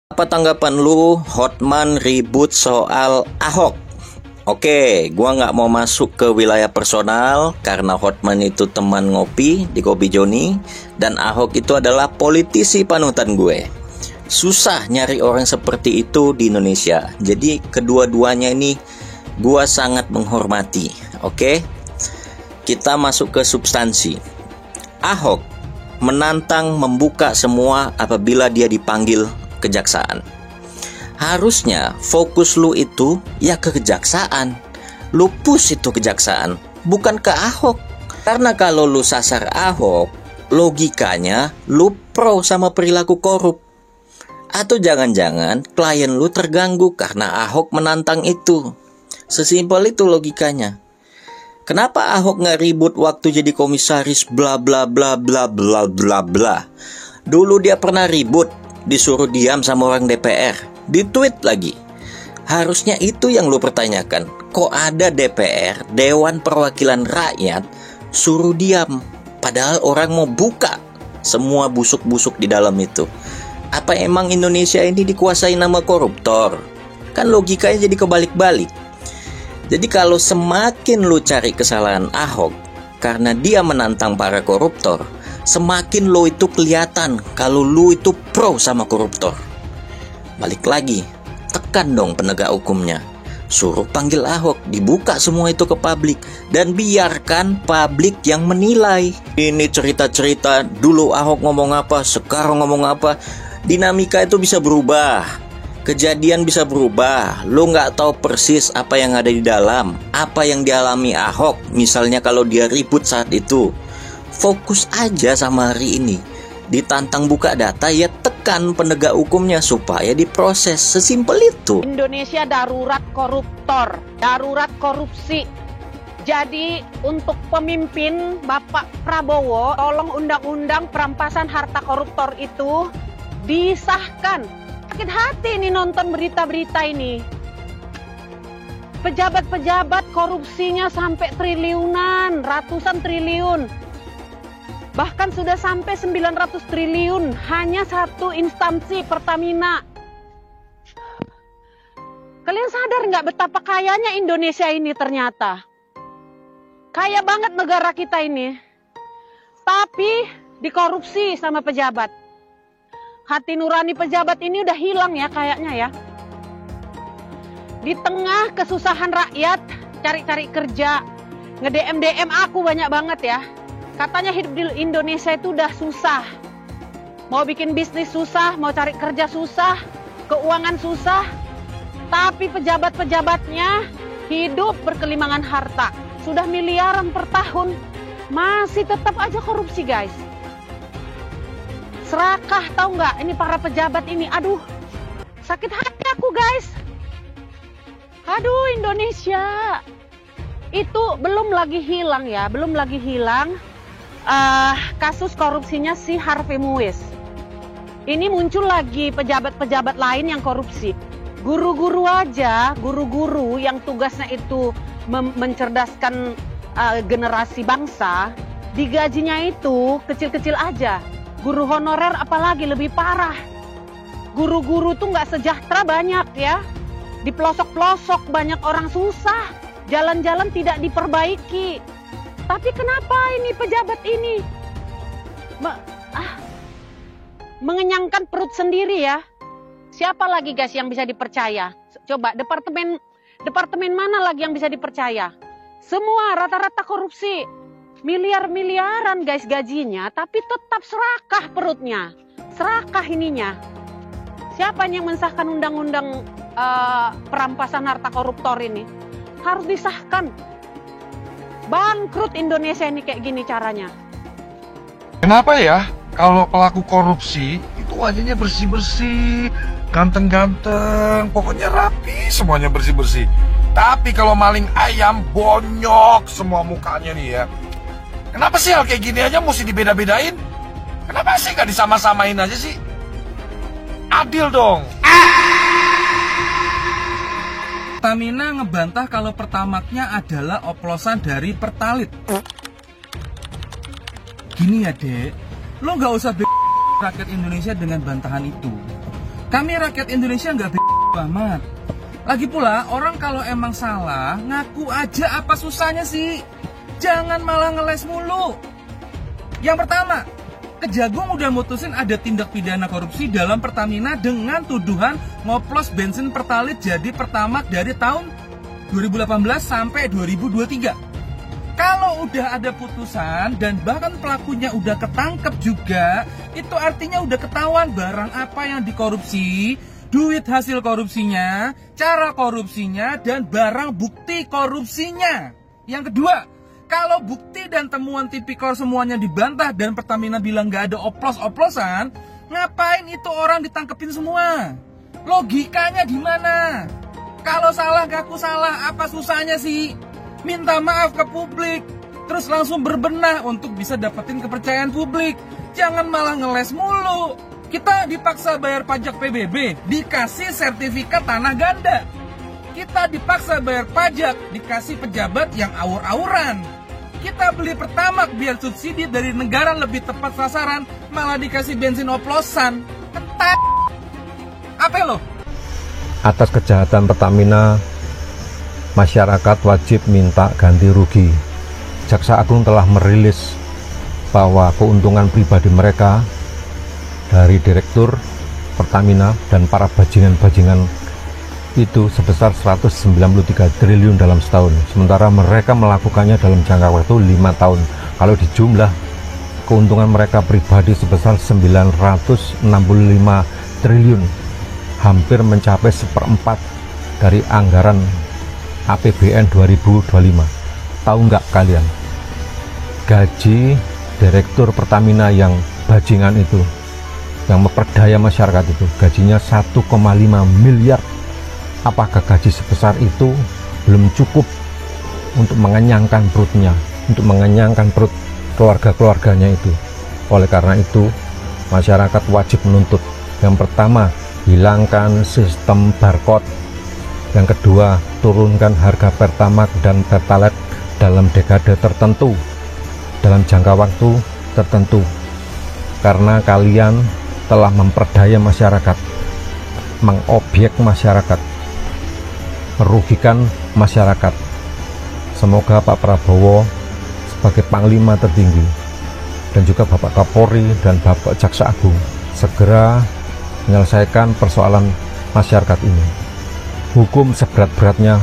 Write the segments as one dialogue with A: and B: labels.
A: Apa tanggapan lu Hotman ribut soal Ahok? Oke, gua nggak mau masuk ke wilayah personal karena Hotman itu teman ngopi di Kopi Joni dan Ahok itu adalah politisi panutan gue. Susah nyari orang seperti itu di Indonesia. Jadi kedua-duanya ini gua sangat menghormati. Oke, kita masuk ke substansi. Ahok menantang membuka semua apabila dia dipanggil kejaksaan. Harusnya fokus lu itu ya ke kejaksaan. Lu push itu kejaksaan, bukan ke Ahok. Karena kalau lu sasar Ahok, logikanya lu pro sama perilaku korup. Atau jangan-jangan klien lu terganggu karena Ahok menantang itu. Sesimpel itu logikanya. Kenapa Ahok nggak ribut waktu jadi komisaris bla bla bla bla bla bla bla. Dulu dia pernah ribut, disuruh diam sama orang DPR, di-tweet lagi. Harusnya itu yang lu pertanyakan. Kok ada DPR, Dewan Perwakilan Rakyat, suruh diam, padahal orang mau buka semua busuk-busuk di dalam itu. Apa emang Indonesia ini dikuasai nama koruptor? Kan logikanya jadi kebalik-balik. Jadi kalau semakin lu cari kesalahan Ahok karena dia menantang para koruptor, semakin lo itu kelihatan kalau lu itu pro sama koruptor. Balik lagi, tekan dong penegak hukumnya. Suruh panggil Ahok, dibuka semua itu ke publik, dan biarkan publik yang menilai. Ini cerita-cerita, dulu Ahok ngomong apa, sekarang ngomong apa. Dinamika itu bisa berubah. Kejadian bisa berubah. Lo nggak tahu persis apa yang ada di dalam, apa yang dialami Ahok. Misalnya kalau dia ribut saat itu. Fokus aja sama hari ini. Ditantang buka data, ya tekan penegak hukumnya supaya diproses. Sesimpel itu.
B: Indonesia darurat koruptor, darurat korupsi. Jadi untuk pemimpin Bapak Prabowo, tolong undang-undang perampasan harta koruptor itu disahkan. Sakit hati nih nonton berita-berita ini. Pejabat-pejabat korupsinya sampai triliunan, ratusan triliun. Bahkan sudah sampai 900 triliun hanya satu instansi Pertamina. Kalian sadar nggak betapa kayanya Indonesia ini ternyata? Kaya banget negara kita ini. Tapi dikorupsi sama pejabat. Hati nurani pejabat ini udah hilang ya kayaknya ya. Di tengah kesusahan rakyat cari-cari kerja, nge-DM aku banyak banget ya. Katanya hidup di Indonesia itu udah susah. Mau bikin bisnis susah, mau cari kerja susah, keuangan susah. Tapi pejabat-pejabatnya hidup berkelimangan harta. Sudah miliaran per tahun, masih tetap aja korupsi guys. Serakah tahu nggak ini para pejabat ini. Aduh, sakit hati aku guys. Aduh Indonesia. Itu belum lagi hilang ya, belum lagi hilang. Kasus korupsinya si Harvey Muiz. Ini muncul lagi pejabat-pejabat lain yang korupsi. Guru-guru aja, guru-guru yang tugasnya itu mencerdaskan generasi bangsa, digajinya itu kecil-kecil aja. Guru honorer apalagi lebih parah. Guru-guru tuh nggak sejahtera banyak ya. Di pelosok-pelosok banyak orang susah. Jalan-jalan tidak diperbaiki. Tapi kenapa ini pejabat ini mengenyangkan perut sendiri ya? Siapa lagi guys yang bisa dipercaya? Coba departemen mana lagi yang bisa dipercaya? Semua rata-rata korupsi. Miliar-miliaran guys gajinya, tapi tetap serakah perutnya. Serakah ininya. Siapa yang mensahkan undang-undang perampasan harta koruptor ini? Harus disahkan. Bangkrut Indonesia ini kayak gini caranya.
C: Kenapa ya kalau pelaku korupsi itu wajahnya bersih-bersih, ganteng-ganteng, pokoknya rapi, semuanya bersih-bersih. Tapi kalau maling ayam bonyok semua mukanya nih ya. Kenapa sih hal kayak gini aja mesti dibeda-bedain? Kenapa sih gak disama-samain aja sih? Adil dong.
D: Pertamina ngebantah kalau Pertamaxnya adalah oplosan dari Pertalite. Gini ya dek, lo gak usah rakyat Indonesia dengan bantahan itu. Kami rakyat Indonesia nggak amat. Lagi pula, orang kalau emang salah, ngaku aja, apa susahnya sih? Jangan malah ngeles mulu. Yang pertama, Kejagung udah mutusin ada tindak pidana korupsi dalam Pertamina dengan tuduhan ngoplos bensin Pertalite jadi Pertamax dari tahun 2018 sampai 2023. Kalau udah ada putusan dan bahkan pelakunya udah ketangkep juga, itu artinya udah ketahuan barang apa yang dikorupsi, duit hasil korupsinya, cara korupsinya, dan barang bukti korupsinya. Yang kedua, kalau bukti dan temuan tipikor semuanya dibantah dan Pertamina bilang nggak ada oplos-oplosan, ngapain itu orang ditangkepin semua? Logikanya di mana? Kalau salah ngaku salah, apa susahnya sih? Minta maaf ke publik, terus langsung berbenah untuk bisa dapetin kepercayaan publik. Jangan malah ngeles mulu. Kita dipaksa bayar pajak PBB, dikasih sertifikat tanah ganda. Kita dipaksa bayar pajak, dikasih pejabat yang awur-awuran. Kita beli Pertamax biar subsidi dari negara lebih tepat sasaran, malah dikasih bensin oplosan. Ketat. Apa lo?
E: Atas kejahatan Pertamina, masyarakat wajib minta ganti rugi. Jaksa Agung telah merilis bahwa keuntungan pribadi mereka dari direktur Pertamina dan para bajingan-bajingan itu sebesar 193 triliun dalam setahun, sementara mereka melakukannya dalam jangka waktu 5 tahun. Kalau dijumlah, keuntungan mereka pribadi sebesar 965 triliun, hampir mencapai 1/4 dari anggaran APBN 2025. Tahu nggak kalian, gaji direktur Pertamina yang bajingan itu, yang memperdaya masyarakat itu, gajinya 1,5 miliar. Apakah gaji sebesar itu belum cukup untuk mengenyangkan perutnya, untuk mengenyangkan perut keluarga-keluarganya itu? Oleh karena itu, masyarakat wajib menuntut. Yang pertama, hilangkan sistem barcode. Yang kedua, turunkan harga Pertamax dan Pertalite dalam dekade tertentu, dalam jangka waktu tertentu. Karena kalian telah memperdaya masyarakat, mengobjek masyarakat, merugikan masyarakat. Semoga Pak Prabowo sebagai Panglima tertinggi dan juga Bapak Kapolri dan Bapak Jaksa Agung segera menyelesaikan persoalan masyarakat ini. Hukum seberat-beratnya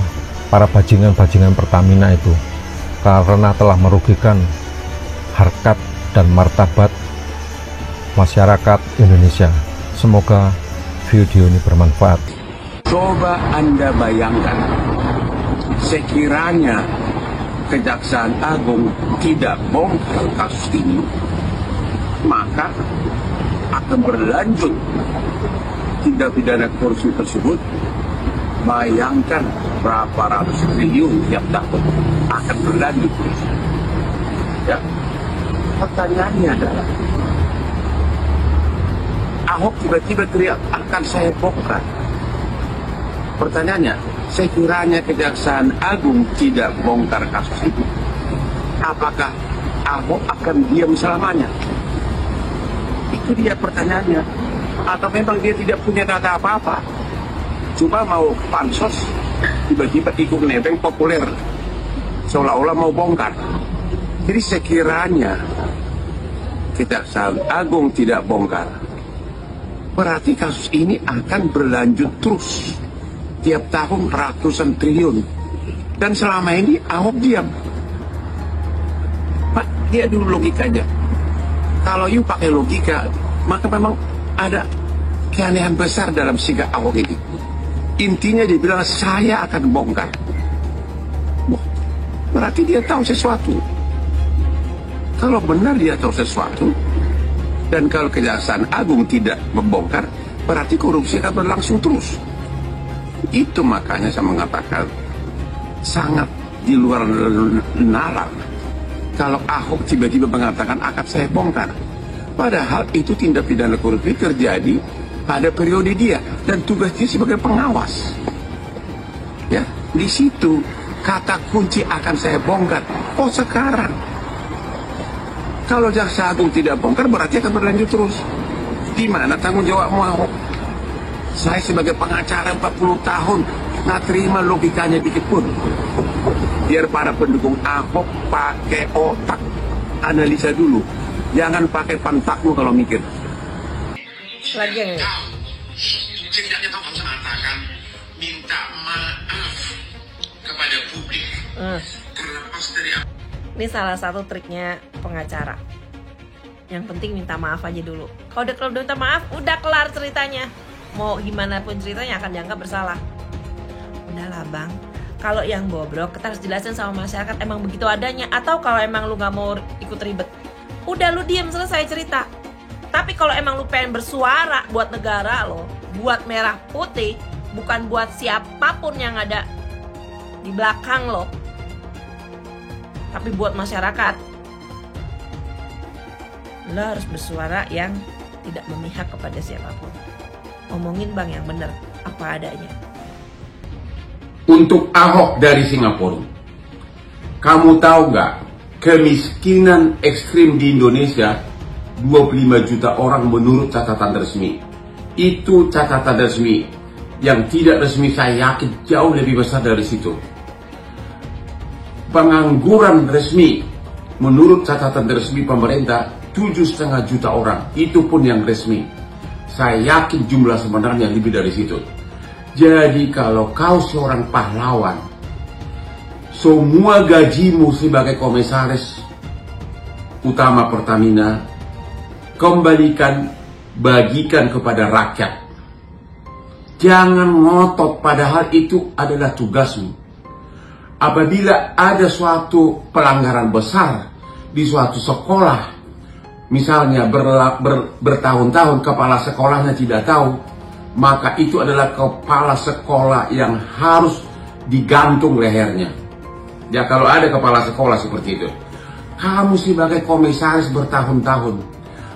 E: para bajingan-bajingan Pertamina itu, karena telah merugikan harkat dan martabat masyarakat Indonesia. Semoga video ini bermanfaat.
F: Coba Anda bayangkan, sekiranya Kejaksaan Agung tidak bongkar kasus ini, maka akan berlanjut tindak pidana korupsi tersebut. Bayangkan berapa ratus triliun tiap tahun akan berlanjut. Ya, pertanyaannya adalah, Ahok tiba-tiba teriak akan saya bongkar. Pertanyaannya, sekiranya Kejaksaan Agung tidak bongkar kasus itu, apakah Ahok akan diam selamanya? Itu dia pertanyaannya. Atau memang dia tidak punya data apa-apa, cuma mau pansos, tiba-tiba ikut nebeng populer, seolah-olah mau bongkar. Jadi sekiranya Kejaksaan Agung tidak bongkar, berarti kasus ini akan berlanjut terus. Tiap tahun ratusan triliun. Dan selama ini Ahok diam. Pak, dia dulu logikanya. Kalau you pakai logika, maka memang ada keanehan besar dalam sikap Ahok ini. Intinya dia bilang, saya akan bongkar. Wah, berarti dia tahu sesuatu. Kalau benar dia tahu sesuatu, dan kalau Kejaksaan Agung tidak membongkar, berarti korupsi akan berlangsung terus. Itu makanya saya mengatakan sangat di luar nalar kalau Ahok tiba-tiba mengatakan akan saya bongkar. Padahal itu tindak pidana korupsi terjadi pada periode dia dan tugas dia sebagai pengawas. Ya, di situ kata kunci akan saya bongkar. Oh, sekarang kalau Jaksa Agung tidak bongkar berarti akan berlanjut terus. Di mana tanggung jawabmu, Ahok? Saya sebagai pengacara 40 tahun nggak terima logikanya dikit pun. Biar para pendukung Ahok pakai otak, analisa dulu. Jangan pakai pantakmu kalau mikir.
G: Lagi yang ini.
F: Setidaknya kau harus mengatakan minta maaf kepada publik. Terlepas dari apa.
G: Ini salah satu triknya pengacara. Yang penting minta maaf aja dulu. Kalau udah minta maaf, udah kelar ceritanya. Mau gimana pun ceritanya akan dianggap bersalah. Udahlah bang, kalau yang bobrok kita harus jelasin sama masyarakat emang begitu adanya. Atau kalau emang lu gak mau ikut ribet, udah lu diem selesai cerita. Tapi kalau emang lu pengen bersuara buat negara lo, buat merah putih, bukan buat siapapun yang ada di belakang lo, tapi buat masyarakat, lo harus bersuara yang tidak memihak kepada siapapun. Omongin bang yang bener, apa adanya.
F: Untuk Ahok dari Singapura, kamu tahu nggak kemiskinan ekstrim di Indonesia 25 juta orang menurut catatan resmi. Itu catatan resmi. Yang tidak resmi saya yakin jauh lebih besar dari situ. Pengangguran resmi menurut catatan resmi pemerintah 7,5 juta orang. Itu pun yang resmi. Saya yakin jumlah sebenarnya lebih dari situ. Jadi kalau kau seorang pahlawan, semua gajimu sebagai komisaris utama Pertamina kembalikan, bagikan kepada rakyat. Jangan ngotot padahal itu adalah tugasmu. Apabila ada suatu pelanggaran besar di suatu sekolah, misalnya bertahun-tahun kepala sekolahnya tidak tahu, maka itu adalah kepala sekolah yang harus digantung lehernya. Ya kalau ada kepala sekolah seperti itu. Kamu sebagai komisaris bertahun-tahun,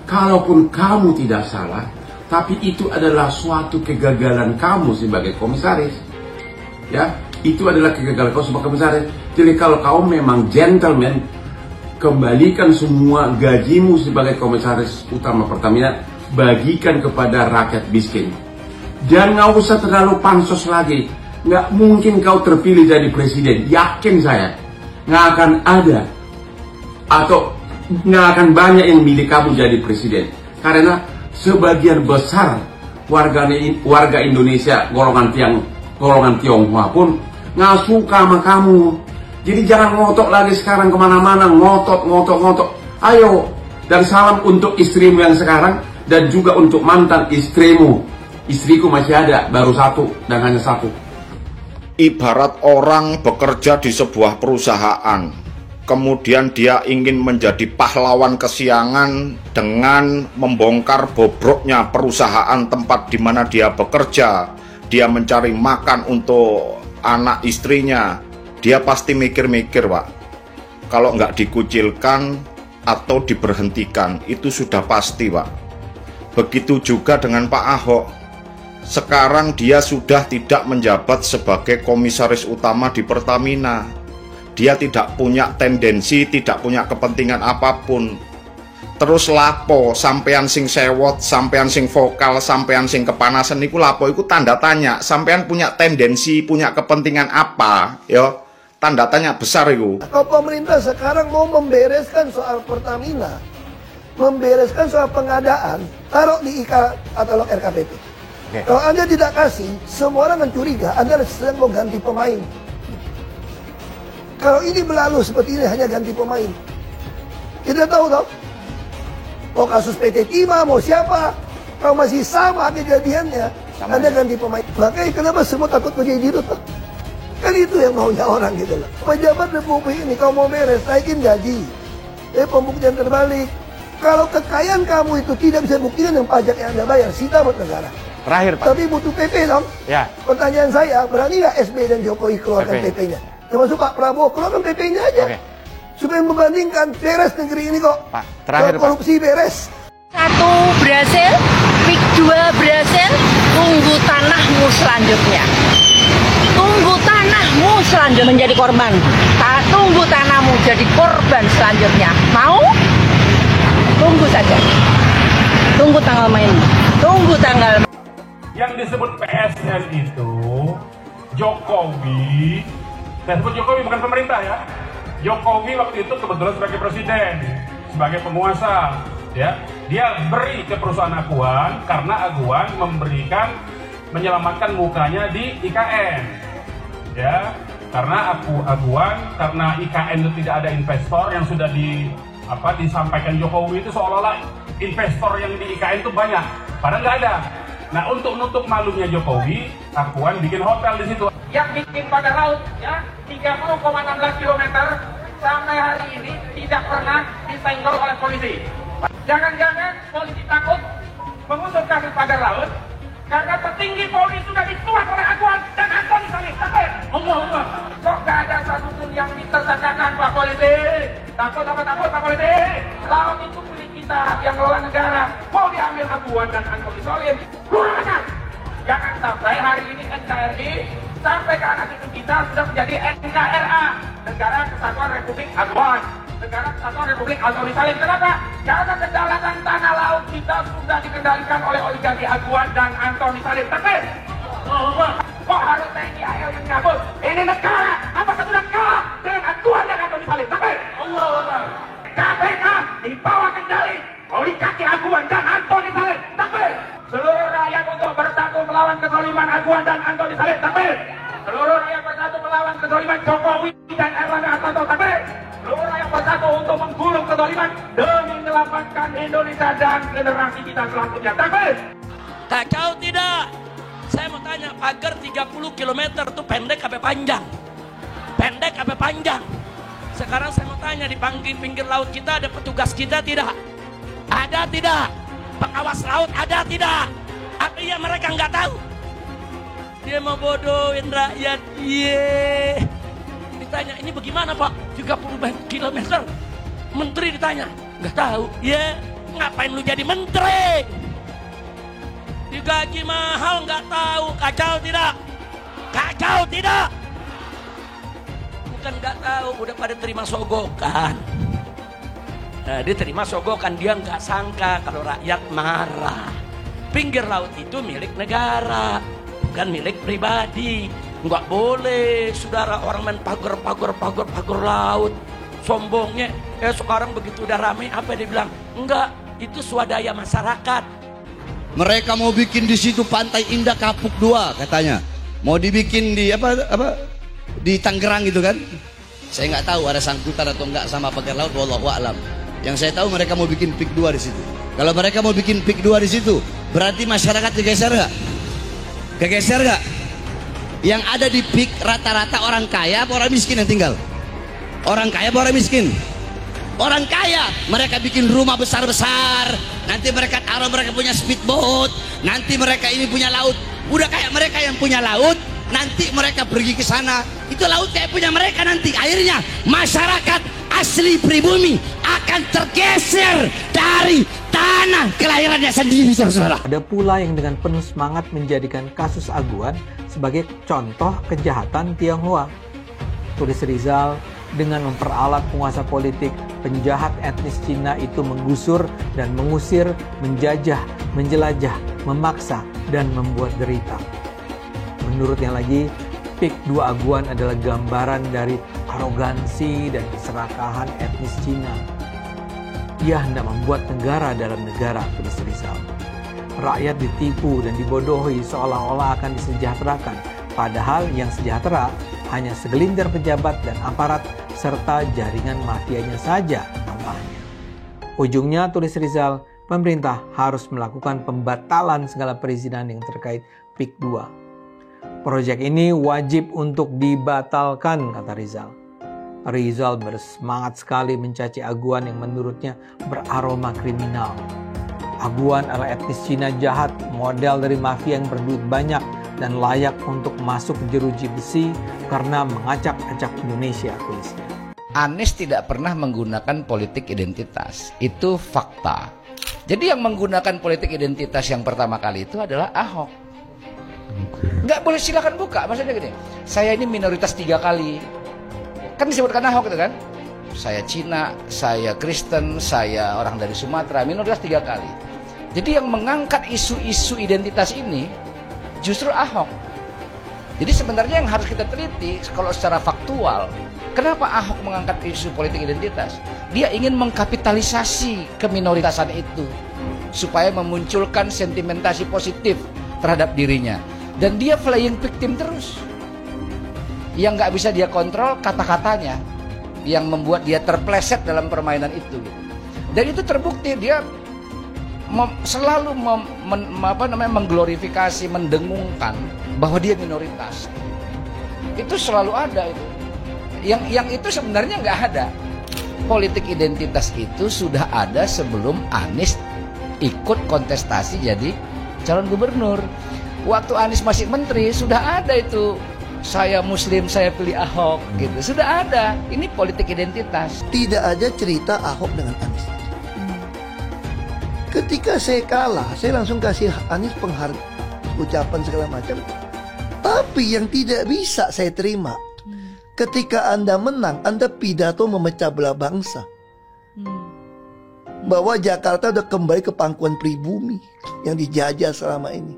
F: kalaupun kamu tidak salah, tapi itu adalah suatu kegagalan kamu sebagai komisaris. Ya, itu adalah kegagalan kamu sebagai komisaris. Jadi kalau kau memang gentleman, kembalikan semua gajimu sebagai komisaris utama Pertamina, bagikan kepada rakyat miskin. Dan nggak usah terlalu pansos lagi. Nggak mungkin kau terpilih jadi presiden. Yakin saya, nggak akan ada atau nggak akan banyak yang milih kamu jadi presiden. Karena sebagian besar warga Indonesia golongan Tionghoa pun nggak suka sama kamu. Jadi jangan ngotot lagi sekarang kemana-mana, ngotot. Ayo, dan salam untuk istrimu yang sekarang dan juga untuk mantan istrimu. Istriku masih ada, baru satu dan hanya satu.
H: Ibarat orang bekerja di sebuah perusahaan, kemudian dia ingin menjadi pahlawan kesiangan dengan membongkar bobroknya perusahaan tempat di mana dia bekerja. Dia mencari makan untuk anak istrinya. Dia pasti mikir-mikir, Pak. Kalau nggak dikucilkan atau diberhentikan, itu sudah pasti, Pak. Begitu juga dengan Pak Ahok. Sekarang dia sudah tidak menjabat sebagai komisaris utama di Pertamina. Dia tidak punya tendensi, tidak punya kepentingan apapun. Terus lapo, sampean sing sewot, sampean sing vokal, sampean sing kepanasan, niku lapo, iku tanda tanya. Sampean punya tendensi, punya kepentingan apa, yo? Tanda tanya besar itu.
I: Kalau pemerintah sekarang mau membereskan soal Pertamina, membereskan soal pengadaan, taruh di katalog RKPP. Kalau Anda tidak kasih, semua orang akan curiga Anda sedang mau ganti pemain. Kalau ini berlalu seperti ini hanya ganti pemain, kita tahu dong. Mau kasus PT Timah, mau siapa, kalau masih sama kejadiannya, Anda ganti pemain. Makanya kenapa semua takut menjadi dirut? Kan itu yang maunya orang gitu loh. Pejabat Republik ini kalau mau beres, naikin gaji. Pembuktian terbalik. Kalau kekayaan kamu itu tidak bisa buktikan dengan pajak yang Anda bayar, sita buat negara.
J: Terakhir, Pak.
I: Tapi butuh PP dong.
J: Ya.
I: Pertanyaan saya, berani nggak SBY dan Jokowi keluarkan PP-nya? Termasuk Pak Prabowo, keluarkan PP-nya aja.
J: Oke.
I: Supaya membandingkan beres negeri ini kok.
J: Pak, terakhir, Pak.
I: Korupsi beres.
B: 1 berhasil, PIK 2 berhasil, tunggu tanahmu selanjutnya. Tunggu tanahmu selanjutnya menjadi korban. Tunggu tanahmu jadi korban selanjutnya. Mau? Tunggu saja. Tunggu tanggal main. Tunggu tanggal.
J: Yang disebut PSN itu Jokowi, saya sebut Jokowi bukan pemerintah ya. Jokowi waktu itu kebetulan sebagai presiden, sebagai penguasa, ya. Dia beri ke perusahaan Aguan karena Aguan menyelamatkan mukanya di IKN, ya. Karena Aguan, karena IKN itu tidak ada investor yang sudah disampaikan Jokowi itu seolah-olah investor yang di IKN itu banyak, padahal nggak ada. Nah, untuk nutup malunya Jokowi, Aguan bikin hotel di situ.
K: Yang bikin pada laut ya 30,16 km sampai hari ini tidak pernah disenggol oleh polisi. Jangan-jangan polisi takut mengusut kasus pagar laut karena petinggi Polri sudah dituas oleh Aguan dan Antoni Salim. Allah. Kok gak ada satupun yang ditersangkakan Pak Polisi? Takut Pak Polisi? Laut itu milik kita yang ngelola negara. Mau diambil Aguan dan Antoni Salim? Kurang ajar. Jangan sampai hari ini NKRI sampai ke anak cucu kita sudah menjadi NKRA, Negara Kesatuan Republik Aguan, Negara Kesatuan Republik Antoni Salim. Kenapa? Karena kedaulatan tanah laut kita sudah dikendalikan oleh oligarki Aguan dan Antoni Salim. Tapi kok harus TNI AL yang nyabut? Ini negara, apakah sudah kalah dengan Aguan dan Antoni Salim? Tapi KPK di bawah kendali oligarki Aguan dan Antoni Salim. Tapi seluruh rakyat untuk bersatu melawan kezaliman Aguan dan Antoni Salim. Tapi seluruh rakyat bersatu melawan kezaliman Jokowi dan Erlangga Hartarto. Tapi seluruh rakyat bersatu untuk menggulung kezaliman demi menyelamatkan Indonesia dan generasi kita selanjutnya. Tapi
L: kacau tidak? Saya mau tanya, pagar 30 km itu pendek apa panjang? Pendek apa panjang? Sekarang saya mau tanya, di pinggir laut kita ada petugas kita tidak? Ada tidak? Pengawas laut ada tidak? Apa iya mereka nggak tahu? Dia mau bodohin rakyat. Ditanya, ini bagaimana Pak? 30 km. Menteri ditanya, nggak tahu. Ngapain lu jadi menteri? Digaji mahal nggak tahu. Kacau tidak? Kacau tidak? Bukan nggak tahu, udah pada terima sogokan. Nah, dia terima sogokan, dia nggak sangka kalau rakyat marah. Pinggir laut itu milik negara, bukan milik pribadi. Nggak boleh, saudara, orang main pagar laut. Sombongnya, sekarang begitu udah rame, apa dia bilang? Enggak, itu swadaya masyarakat.
M: Mereka mau bikin di situ Pantai Indah Kapuk 2 katanya. Mau dibikin di di Tangerang gitu kan? Saya nggak tahu ada sangkutan atau enggak sama pagar laut, wallahu a'lam. Yang saya tahu mereka mau bikin PIK 2 di situ. Kalau mereka mau bikin PIK 2 di situ, berarti masyarakat digeser nggak? Kegeser nggak? Yang ada di PIK rata-rata orang kaya apa orang miskin yang tinggal? Orang kaya apa orang miskin? Orang kaya, mereka bikin rumah besar-besar, nanti mereka taruh mereka punya speedboat, nanti mereka ini punya laut. Udah kayak mereka yang punya laut, nanti mereka pergi ke sana, itu laut kayak punya mereka nanti. Akhirnya masyarakat asli pribumi akan tergeser dari tanah kelahirannya sendiri, saudara.
E: Ada pula yang dengan penuh semangat menjadikan kasus Aguan sebagai contoh kejahatan Tionghoa. Tulis Rizal, dengan memperalat penguasa politik, penjahat etnis Cina itu menggusur dan mengusir, menjajah, menjelajah, memaksa, dan membuat derita. Menurutnya lagi, PIK 2 Aguan adalah gambaran dari arogansi dan keserakahan etnis Cina. Ia hendak membuat negara dalam negara, tulis Rizal. Rakyat ditipu dan dibodohi seolah-olah akan disejahterakan, padahal yang sejahtera hanya segelintir pejabat dan aparat serta jaringan mafianya saja tambahnya. Ujungnya, tulis Rizal, pemerintah harus melakukan pembatalan segala perizinan yang terkait PIK 2. Proyek ini wajib untuk dibatalkan, kata Rizal. Rizal bersemangat sekali mencaci Aguan yang menurutnya beraroma kriminal. Aguan adalah etnis Cina jahat, model dari mafia yang berduit banyak dan layak untuk masuk jeruji besi karena mengacak-acak Indonesia, tulisnya.
N: Anies tidak pernah menggunakan politik identitas, itu fakta. Jadi yang menggunakan politik identitas yang pertama kali itu adalah Ahok. Nggak boleh, silakan buka, maksudnya gini, saya ini minoritas 3 kali. Kan disebutkan Ahok itu kan? Saya Cina, saya Kristen, saya orang dari Sumatera, minoritas 3 kali. Jadi yang mengangkat isu-isu identitas ini justru Ahok. Jadi sebenarnya yang harus kita teliti kalau secara faktual, kenapa Ahok mengangkat isu politik identitas? Dia ingin mengkapitalisasi keminoritasan itu supaya memunculkan sentimentasi positif terhadap dirinya. Dan dia playing victim terus. Yang nggak bisa dia kontrol kata-katanya, yang membuat dia terpleset dalam permainan itu. Dan itu terbukti, dia selalu mengglorifikasi, mendengungkan bahwa dia minoritas. Itu selalu ada itu. Yang itu sebenarnya nggak ada. Politik identitas itu sudah ada sebelum Anies ikut kontestasi jadi calon gubernur. Waktu Anies masih menteri sudah ada itu. Saya Muslim, saya pilih Ahok gitu. Sudah ada. Ini politik identitas.
I: Tidak ada cerita Ahok dengan Anies. Ketika saya kalah, saya langsung kasih Anies penghargaan, ucapan segala macam. Tapi yang tidak bisa saya terima, ketika Anda menang, Anda pidato memecah belah bangsa. Bahwa Jakarta udah kembali ke pangkuan pribumi yang dijajah selama ini.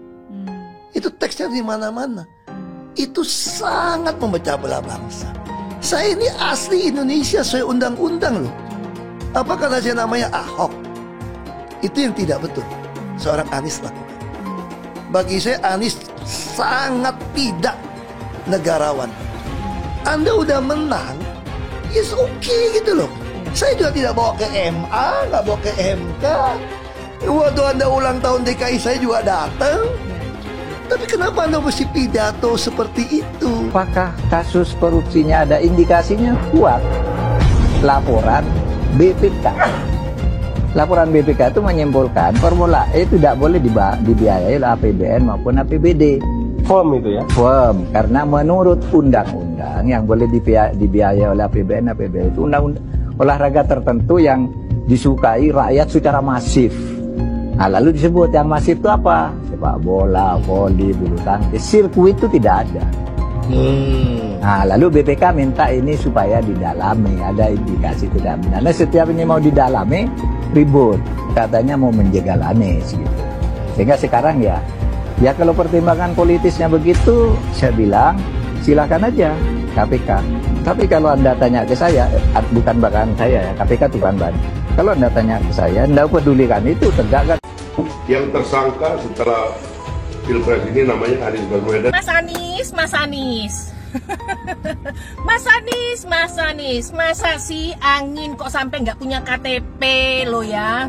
I: Itu teksnya di mana-mana. Itu sangat memecah belah bangsa. Saya ini asli Indonesia, saya undang-undang loh. Apa karena saya namanya Ahok? Itu yang tidak betul seorang Anies lakukan. Bagi saya Anies sangat tidak negarawan. Anda udah menang, it's okay gitu loh. Saya juga tidak bawa ke MA, nggak bawa ke MK. Waktu Anda ulang tahun DKI saya juga datang. Tapi kenapa Anda mesti pidato seperti itu?
O: Apakah kasus korupsinya ada indikasinya kuat? Laporan BPK. Laporan BPK itu menyimpulkan Formula E tidak boleh dibiayai oleh APBN maupun APBD. Firm itu ya? Firm, karena menurut undang-undang yang boleh dibiayai oleh APBN, APBD itu undang-undang olahraga tertentu yang disukai rakyat secara masif. Nah, lalu disebut yang masif itu apa? Sepak bola, voli, bulu tangkis, sirkuit itu tidak ada. Nah, lalu BPK minta ini supaya didalami, ada indikasi tidak benar. Nah, setiap ini mau didalami, ribut. Katanya mau menjegal Anies gitu. Sehingga sekarang ya kalau pertimbangan politisnya begitu, saya bilang silakan aja KPK. Tapi kalau Anda tanya ke saya, bukan bahkan saya ya, KPK itu bukan bahan. Kalau Anda tanya ke saya, Anda pedulikan itu, tegakkan.
P: Yang tersangka setelah Pilpres ini namanya Anies Baswedan.
G: Mas Anies. Mas Anies, masa sih angin kok sampai nggak punya KTP lo ya?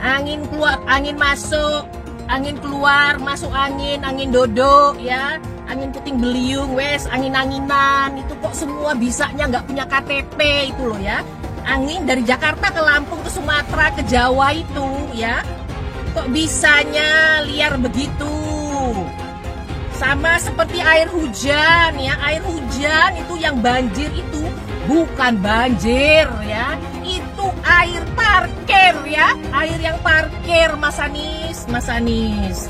G: Angin keluar, angin masuk, angin keluar, masuk angin dodo ya, angin puting beliung, wes angin-anginan itu kok semua bisanya nggak punya KTP itu lo ya? Angin dari Jakarta ke Lampung ke Sumatera ke Jawa itu ya, kok bisanya liar begitu? Sama seperti air hujan ya, air hujan itu yang banjir itu bukan banjir ya, itu air parkir ya, air yang parkir Mas Anies.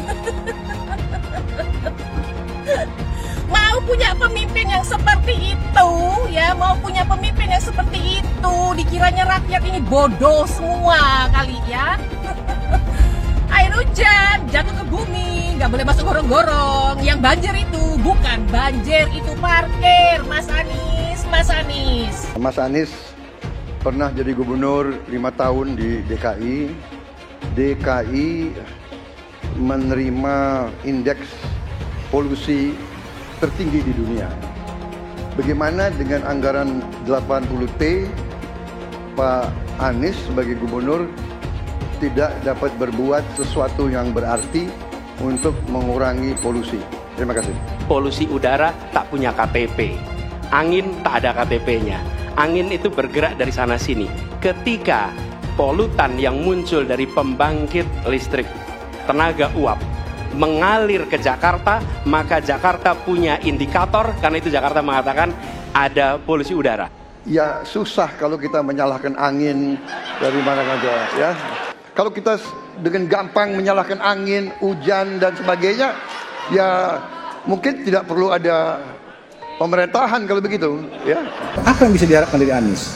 G: Mau punya pemimpin yang seperti itu ya, mau punya pemimpin yang seperti itu, dikiranya rakyat ini bodoh semua kali ya. Air hujan jatuh ke bumi, nggak boleh masuk gorong-gorong. Yang banjir itu bukan banjir, itu parkir. Mas Anies.
Q: Mas Anies pernah jadi gubernur 5 tahun di DKI. DKI menerima indeks polusi tertinggi di dunia. Bagaimana dengan anggaran 80T, Pak Anies sebagai gubernur tidak dapat berbuat sesuatu yang berarti untuk mengurangi polusi. Terima kasih.
R: Polusi udara tak punya KTP, angin tak ada KTP-nya. Angin itu bergerak dari sana sini. Ketika polutan yang muncul dari pembangkit listrik tenaga uap mengalir ke Jakarta, maka Jakarta punya indikator, karena itu Jakarta mengatakan ada polusi udara.
Q: Ya susah kalau kita menyalahkan angin dari mana saja ya. Kalau kita dengan gampang menyalahkan angin, hujan dan sebagainya, ya mungkin tidak perlu ada pemerintahan kalau begitu ya.
S: Apa yang bisa diharapkan dari Anies?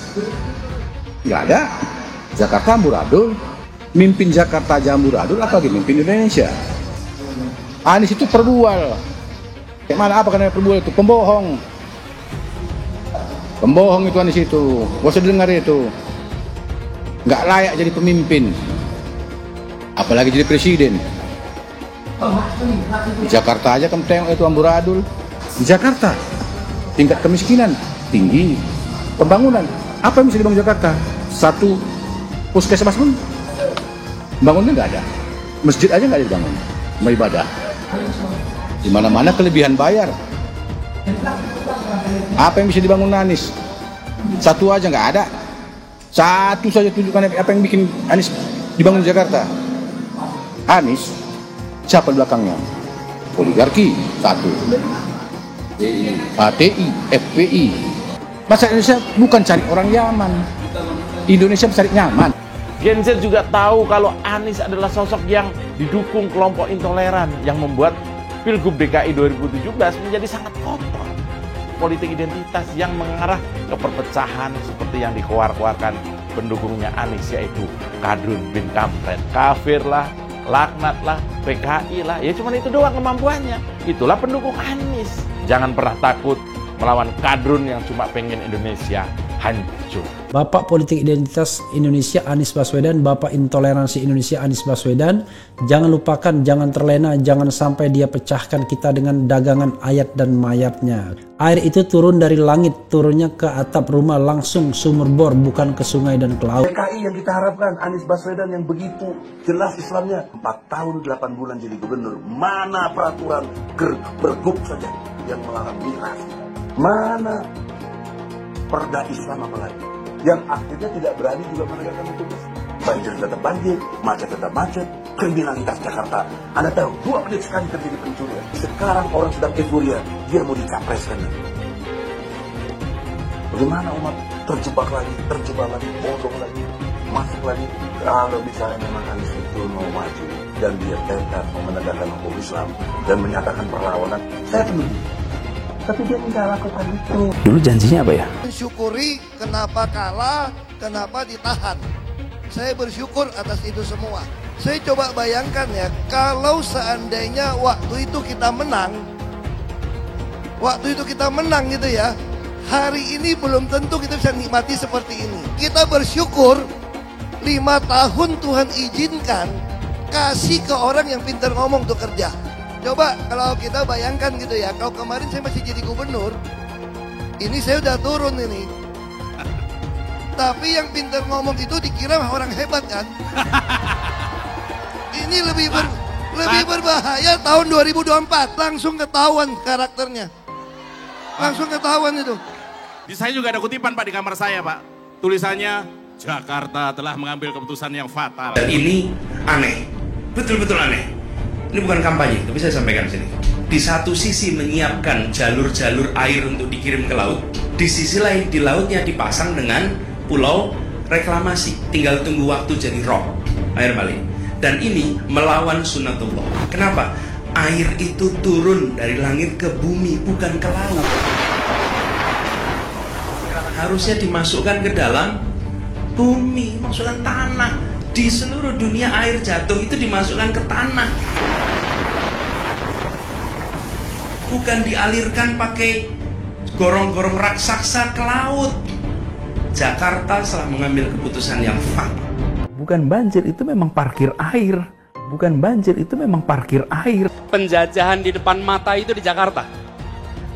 S: Nggak ada. Jakarta amburadul, mimpin Jakarta aja amburadul, apalagi mimpin Indonesia. Anies itu perbual. Kayak mana apa karena perbual itu? Pembohong. Pembohong itu Anies itu. Gak usah dengar itu. Nggak layak jadi pemimpin. Apalagi jadi presiden. Di Jakarta aja kamu tengok itu amburadul. Di Jakarta tingkat kemiskinan tinggi. Pembangunan apa yang bisa dibangun Jakarta? Satu puskesmas pun bangunnya nggak ada. Masjid aja nggak ada dibangun. Mau ibadah. Di mana-mana kelebihan bayar. Apa yang bisa dibangun Anies? Satu aja nggak ada. Satu saja tunjukkan apa yang bikin Anies dibangun di Jakarta. Anies, siapa belakangnya? Oligarki, satu. HTI, FPI. Masa Indonesia bukan cari orang Yaman. Indonesia cari nyaman.
T: Gen Z juga tahu kalau Anies adalah sosok yang didukung kelompok intoleran yang membuat Pilgub DKI 2017 menjadi sangat kotor. Politik identitas yang mengarah ke perpecahan seperti yang dikeluarkan pendukungnya Anies, yaitu Kadrun bin Kamret. Kafir lah, laknat lah, PKI lah, ya cuma itu doang kemampuannya. Itulah pendukung Anies. Jangan pernah takut melawan kadrun yang cuma pengen Indonesia hancur.
U: Bapak politik identitas Indonesia Anies Baswedan, Bapak intoleransi Indonesia Anies Baswedan. Jangan lupakan, jangan terlena, jangan sampai dia pecahkan kita dengan dagangan ayat dan mayatnya. Air itu turun dari langit, turunnya ke atap rumah langsung sumur bor, bukan ke sungai dan ke laut.
V: PKI yang kita harapkan, Anies Baswedan yang begitu jelas Islamnya, 4 tahun 8 bulan jadi gubernur. Mana peraturan bergub saja yang melarang miras? Mana perda Islam apalagi? Yang akhirnya tidak berani juga menegakkan hukum. Banjir tetap banjir, macet tetap macet, kriminalitas Jakarta. Anda tahu, 2 menit sekali terjadi pencurian. Sekarang orang sedang euforia, dia mau dicapreskan. Bagaimana umat terjebak lagi, bodoh lagi, masuk lagi. Kalau misalnya memang Anies itu mau maju dan dia tekad mau menegakkan hukum Islam dan menyatakan perlawanan, saya setuju. Tapi dia tidak lakukan itu.
T: Dulu janjinya apa ya?
I: Mensyukuri kenapa kalah, kenapa ditahan. Saya bersyukur atas itu semua. Saya coba bayangkan ya, kalau seandainya waktu itu kita menang gitu ya, hari ini belum tentu kita bisa nikmati seperti ini. Kita bersyukur 5 tahun Tuhan izinkan kasih ke orang yang pintar ngomong untuk kerja. Coba kalau kita bayangkan gitu ya, kalau kemarin saya masih jadi gubernur, ini saya udah turun ini. Tapi yang pintar ngomong itu dikira orang hebat kan? Ini lebih berbahaya tahun 2024, langsung ketahuan karakternya. Langsung ketahuan itu.
J: Di saya juga ada kutipan Pak di kamar saya Pak. Tulisannya, Jakarta telah mengambil keputusan yang fatal.
W: Dan ini aneh, betul-betul aneh. Ini bukan kampanye, tapi saya sampaikan di sini. Di satu sisi menyiapkan jalur-jalur air untuk dikirim ke laut, di sisi lain di lautnya dipasang dengan pulau reklamasi, tinggal tunggu waktu jadi rob, air balik. Dan ini melawan sunatullah. Kenapa? Air itu turun dari langit ke bumi, bukan ke laut. Harusnya dimasukkan ke dalam bumi, masukkan tanah. Di seluruh dunia air jatuh itu dimasukkan ke tanah, bukan dialirkan pakai gorong-gorong raksasa ke laut. Jakarta telah mengambil keputusan yang fatal.
T: Bukan banjir, itu memang parkir air. Bukan banjir, itu memang parkir air.
R: Penjajahan di depan mata itu di Jakarta.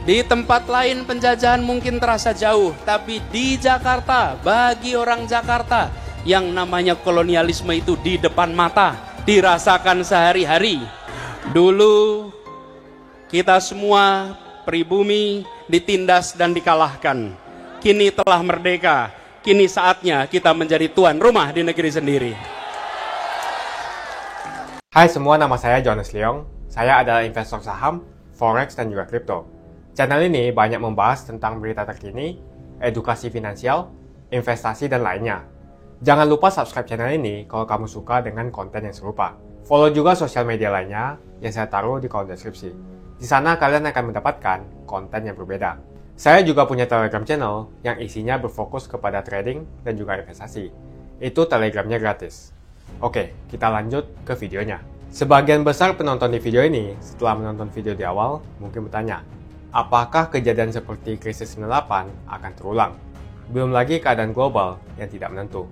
R: Di tempat lain penjajahan mungkin terasa jauh, tapi di Jakarta, bagi orang Jakarta, yang namanya kolonialisme itu di depan mata, dirasakan sehari-hari. Dulu kita semua pribumi ditindas dan dikalahkan. Kini telah merdeka, kini saatnya kita menjadi tuan rumah di negeri sendiri.
X: Hai semua, nama saya Jonas Leong. Saya adalah investor saham, forex, dan juga kripto. Channel ini banyak membahas tentang berita terkini, edukasi finansial, investasi, dan lainnya. Jangan lupa subscribe channel ini kalau kamu suka dengan konten yang serupa. Follow juga sosial media lainnya yang saya taruh di kolom deskripsi. Di sana kalian akan mendapatkan konten yang berbeda. Saya juga punya Telegram channel yang isinya berfokus kepada trading dan juga investasi. Itu Telegramnya gratis. Oke, kita lanjut ke videonya. Sebagian besar penonton di video ini setelah menonton video di awal mungkin bertanya, apakah kejadian seperti krisis 98 akan terulang? Belum lagi keadaan global yang tidak menentu.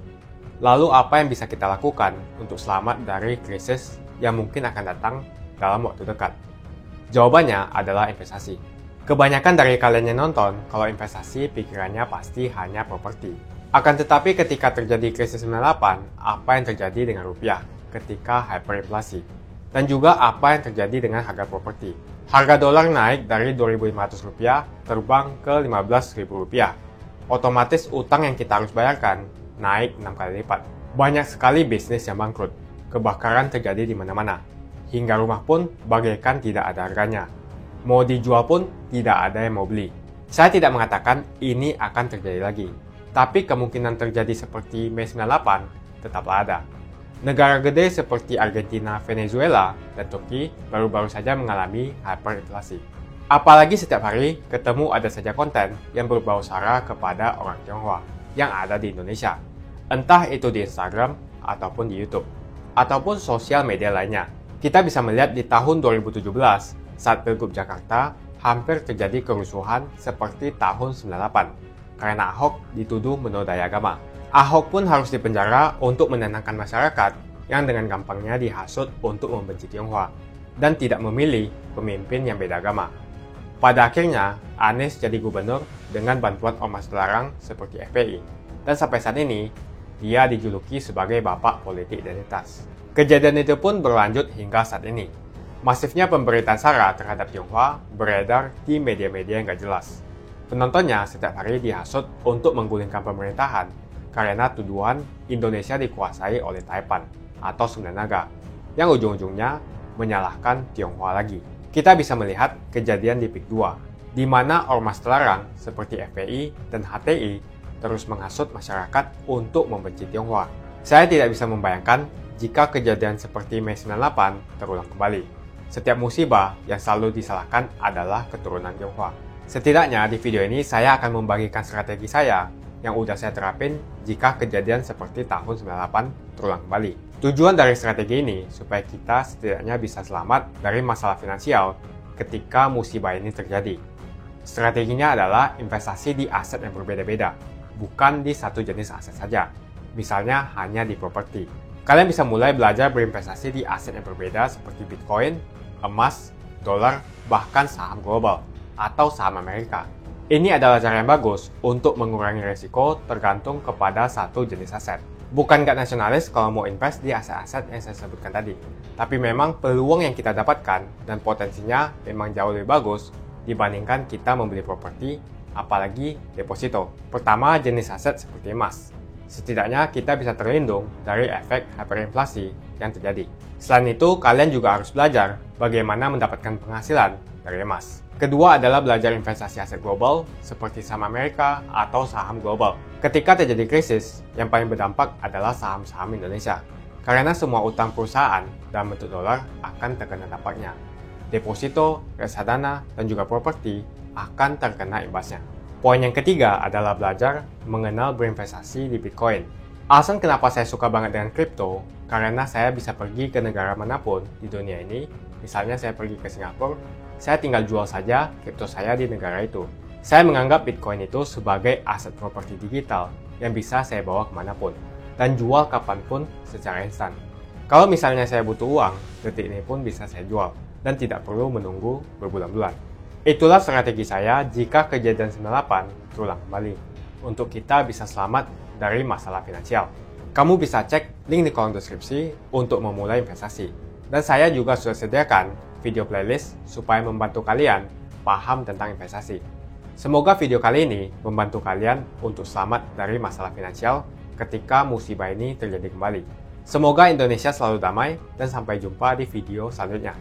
X: Lalu apa yang bisa kita lakukan untuk selamat dari krisis yang mungkin akan datang dalam waktu dekat? Jawabannya adalah investasi. Kebanyakan dari kalian yang nonton, kalau investasi pikirannya pasti hanya properti. Akan tetapi ketika terjadi krisis 98, apa yang terjadi dengan rupiah ketika hyperinflasi? Dan juga apa yang terjadi dengan harga properti? Harga dolar naik dari Rp2.500 terbang ke Rp15.000. Otomatis utang yang kita harus bayarkan naik 6 kali lipat. Banyak sekali bisnis yang bangkrut. Kebakaran terjadi di mana-mana. Hingga rumah pun bagaikan tidak ada harganya. Mau dijual pun tidak ada yang mau beli. Saya tidak mengatakan ini akan terjadi lagi. Tapi kemungkinan terjadi seperti Mei 98 tetaplah ada. Negara gede seperti Argentina, Venezuela, dan Turki baru-baru saja mengalami hyperinflasi. Apalagi setiap hari ketemu ada saja konten yang berbau sara kepada orang Tionghoa yang ada di Indonesia. Entah itu di Instagram ataupun di YouTube, ataupun sosial media lainnya. Kita bisa melihat di tahun 2017 saat Pilgub Jakarta hampir terjadi kerusuhan seperti tahun 98 karena Ahok dituduh menodai agama. Ahok pun harus dipenjara untuk menenangkan masyarakat yang dengan gampangnya dihasut untuk membenci Tionghoa dan tidak memilih pemimpin yang beda agama. Pada akhirnya, Anies jadi gubernur dengan bantuan ormas terlarang seperti FPI. Dan sampai saat ini, dia dijuluki sebagai bapak politik identitas. Kejadian itu pun berlanjut hingga saat ini. Masifnya pemberitaan sara terhadap Tionghoa beredar di media-media yang gak jelas. Penontonnya setiap hari dihasut untuk menggulingkan pemerintahan karena tuduhan Indonesia dikuasai oleh Taipan atau Sunda Naga, yang ujung-ujungnya menyalahkan Tionghoa lagi. Kita bisa melihat kejadian di PIK 2, di mana ormas terlarang seperti FPI dan HTI terus menghasut masyarakat untuk membenci Tionghoa. Saya tidak bisa membayangkan jika kejadian seperti Mei 98 terulang kembali. Setiap musibah yang selalu disalahkan adalah keturunan Tionghoa. Setidaknya di video ini saya akan membagikan strategi saya yang udah saya terapin jika kejadian seperti tahun 98 terulang kembali. Tujuan dari strategi ini supaya kita setidaknya bisa selamat dari masalah finansial ketika musibah ini terjadi. Strateginya adalah investasi di aset yang berbeda-beda, bukan di satu jenis aset saja. Misalnya hanya di properti. Kalian bisa mulai belajar berinvestasi di aset yang berbeda seperti Bitcoin, emas, dolar, bahkan saham global atau saham Amerika. Ini adalah cara yang bagus untuk mengurangi risiko tergantung kepada satu jenis aset. Bukan gak nasionalis kalau mau invest di aset-aset yang saya sebutkan tadi. Tapi memang peluang yang kita dapatkan dan potensinya memang jauh lebih bagus dibandingkan kita membeli properti, apalagi deposito. Pertama, jenis aset seperti emas. Setidaknya kita bisa terlindung dari efek hyperinflasi yang terjadi. Selain itu, kalian juga harus belajar bagaimana mendapatkan penghasilan dari emas. Kedua adalah belajar investasi aset global seperti saham Amerika atau saham global. Ketika terjadi krisis, yang paling berdampak adalah saham-saham Indonesia. Karena semua utang perusahaan dalam bentuk dolar akan terkena dampaknya. Deposito, reksadana, dan juga properti akan terkena imbasnya. Poin yang ketiga adalah belajar mengenal berinvestasi di Bitcoin. Alasan kenapa saya suka banget dengan kripto, karena saya bisa pergi ke negara manapun di dunia ini. Misalnya saya pergi ke Singapura, saya tinggal jual saja kripto saya di negara itu. Saya menganggap Bitcoin itu sebagai aset properti digital yang bisa saya bawa kemanapun dan jual kapanpun secara instan. Kalau misalnya saya butuh uang, detik ini pun bisa saya jual dan tidak perlu menunggu berbulan-bulan. Itulah strategi saya jika kejadian 98 terulang kembali, untuk kita bisa selamat dari masalah finansial. Kamu bisa cek link di kolom deskripsi untuk memulai investasi. Dan saya juga sudah sediakan video playlist supaya membantu kalian paham tentang investasi. Semoga video kali ini membantu kalian untuk selamat dari masalah finansial ketika musibah ini terjadi kembali. Semoga Indonesia selalu damai dan sampai jumpa di video selanjutnya.